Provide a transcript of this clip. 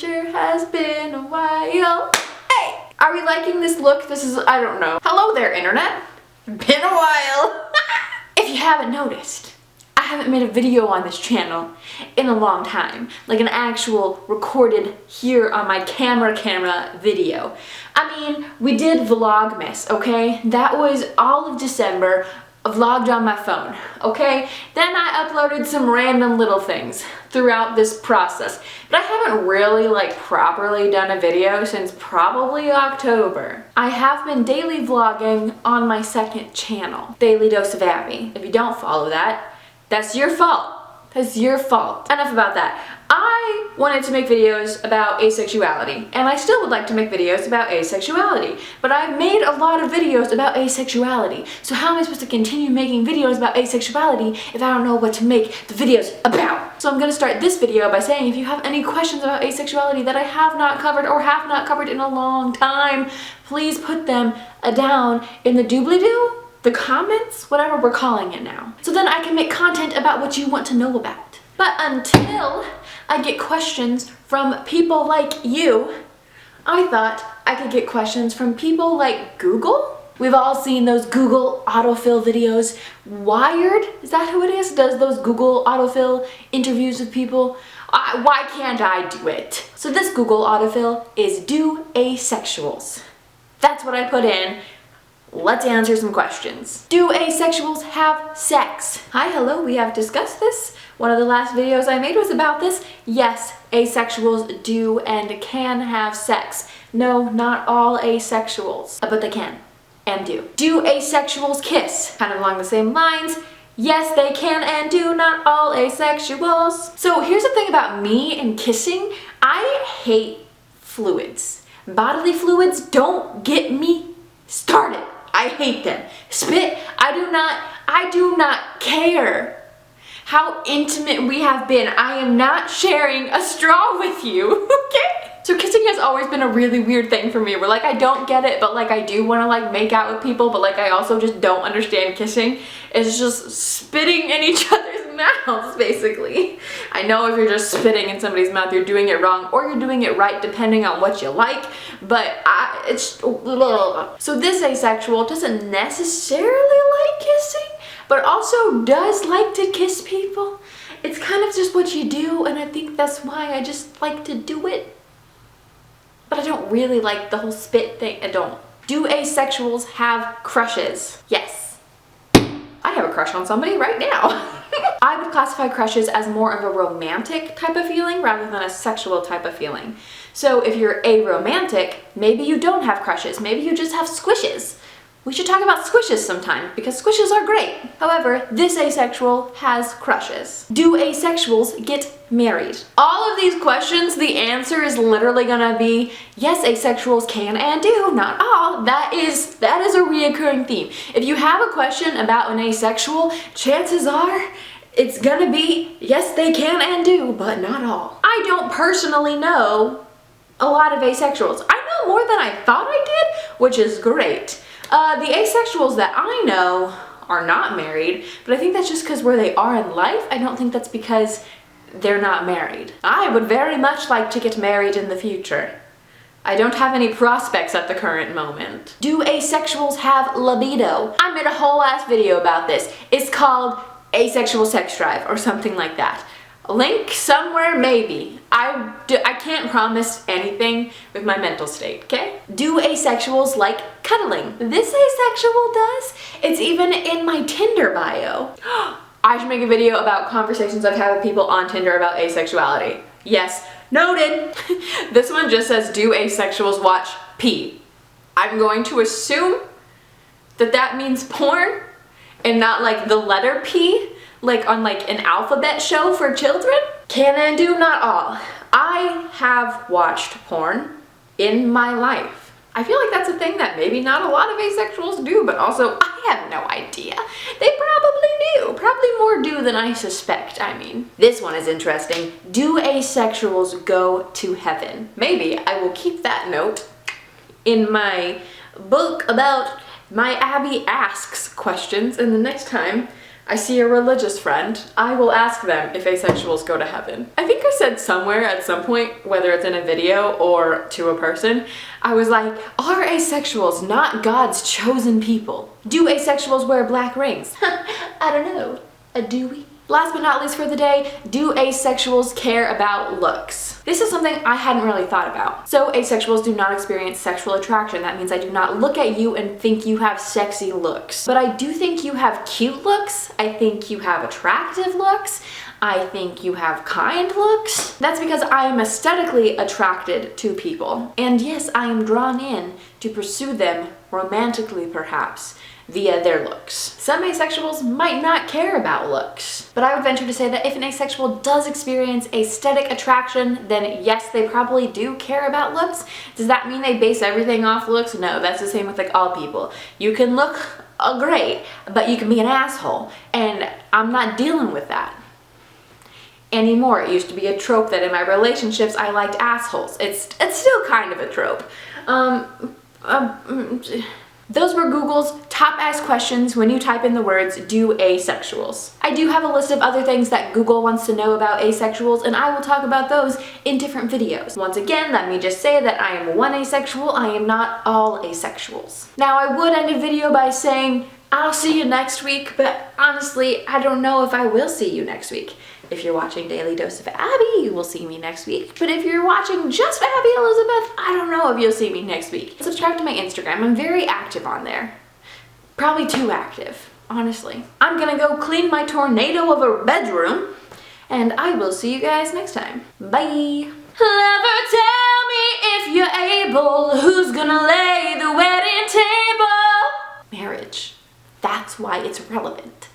sure has been a while. Hey! Are we liking this look? This is, I don't know. Hello there, internet. Been a while. If you haven't noticed, I haven't made a video on this channel in a long time. Like an actual recorded here on my camera video. I mean, we did Vlogmas, okay? That was all of December. Vlogged on my phone, okay? Then I uploaded some random little things throughout this process. But I haven't really properly done a video since probably October. I have been daily vlogging on my second channel, Daily Dose of Abbie. If you don't follow that, that's your fault. That's your fault. Enough about that. I wanted to make videos about asexuality, and I still would like to make videos about asexuality, but I've made a lot of videos about asexuality, so how am I supposed to continue making videos about asexuality if I don't know what to make the videos about? So I'm going to start this video by saying if you have any questions about asexuality that I have not covered or have not covered in a long time, please put them down in the doobly-doo, the comments, whatever we're calling it now. So then I can make content about what you want to know about. But until I get questions from people like you, I thought I could get questions from people like Google. We've all seen those Google autofill videos. Wired, is that who it is? Does those Google autofill interviews with people? Why can't I do it? So this Google autofill is do asexuals. That's what I put in. Let's answer some questions. Do asexuals have sex? Hi, hello, we have discussed this. One of the last videos I made was about this. Yes, asexuals do and can have sex. No, not all asexuals, but they can and do. Do asexuals kiss? Kind of along the same lines. Yes, they can and do, not all asexuals. So here's the thing about me and kissing. I hate fluids. Bodily fluids don't get me started. I hate them. Spit, I do not care how intimate we have been. I am not sharing a straw with you, okay? So kissing has always been a really weird thing for me, where I don't get it, but I do want to make out with people, but I also just don't understand kissing. It's just spitting in each other's mouths, basically. I know if you're just spitting in somebody's mouth, you're doing it wrong, or you're doing it right, depending on what you like, but it's... So this asexual doesn't necessarily like kissing, but also does like to kiss people. It's kind of just what you do, and I think that's why I just like to do it. But I don't really like the whole spit thing. I don't. Do asexuals have crushes? Yes. I have a crush on somebody right now. I would classify crushes as more of a romantic type of feeling rather than a sexual type of feeling. So if you're aromantic, maybe you don't have crushes. Maybe you just have squishes. We should talk about squishes sometime because squishes are great. However, this asexual has crushes. Do asexuals get married? All of these questions, the answer is literally gonna be yes, asexuals can and do, not all. That is a reoccurring theme. If you have a question about an asexual, chances are it's gonna be yes, they can and do, but not all. I don't personally know a lot of asexuals. I know more than I thought I did, which is great. The asexuals that I know are not married, but I think that's just because where they are in life. I don't think that's because they're not married. I would very much like to get married in the future. I don't have any prospects at the current moment. Do asexuals have libido? I made a whole ass video about this. It's called Asexual Sex Drive or something like that. Link somewhere, maybe. I can't promise anything with my mental state, okay? Do asexuals like cuddling? This asexual does. It's even in my Tinder bio. I should make a video about conversations I've had with people on Tinder about asexuality. Yes, noted. This one just says, do asexuals watch P? I'm going to assume that that means porn and not the letter P. On an alphabet show for children? Can and do, not all. I have watched porn in my life. I feel like that's a thing that maybe not a lot of asexuals do, but also I have no idea. They probably do. Probably more do than I suspect, I mean. This one is interesting. Do asexuals go to heaven? Maybe I will keep that note in my book about my Abbie Asks questions, and the next time I see a religious friend, I will ask them if asexuals go to heaven. I think I said somewhere at some point, whether it's in a video or to a person, I was like, are asexuals not God's chosen people? Do asexuals wear black rings? I don't know. Do we? Last but not least for the day, do asexuals care about looks? This is something I hadn't really thought about. So asexuals do not experience sexual attraction. That means I do not look at you and think you have sexy looks. But I do think you have cute looks. I think you have attractive looks. I think you have kind looks. That's because I am aesthetically attracted to people. And yes, I am drawn in to pursue them romantically perhaps, via their looks. Some asexuals might not care about looks, but I would venture to say that if an asexual does experience aesthetic attraction, then yes, they probably do care about looks. Does that mean they base everything off looks? No, that's the same with like all people. You can look great, but you can be an asshole, and I'm not dealing with that anymore. It used to be a trope that in my relationships I liked assholes. It's still kind of a trope. Those were Google's top asked questions when you type in the words, do asexuals. I do have a list of other things that Google wants to know about asexuals, and I will talk about those in different videos. Once again, let me just say that I am one asexual, I am not all asexuals. Now, I would end a video by saying, I'll see you next week, but honestly, I don't know if I will see you next week. If you're watching Daily Dose of Abbie, you will see me next week. But if you're watching just Abbie Elizabeth, I don't know if you'll see me next week. Subscribe to my Instagram. I'm very active on there. Probably too active, honestly. I'm gonna go clean my tornado of a bedroom, and I will see you guys next time. Bye. Lover, tell me if you're able, who's gonna lay the wedding table? Marriage. That's why it's relevant.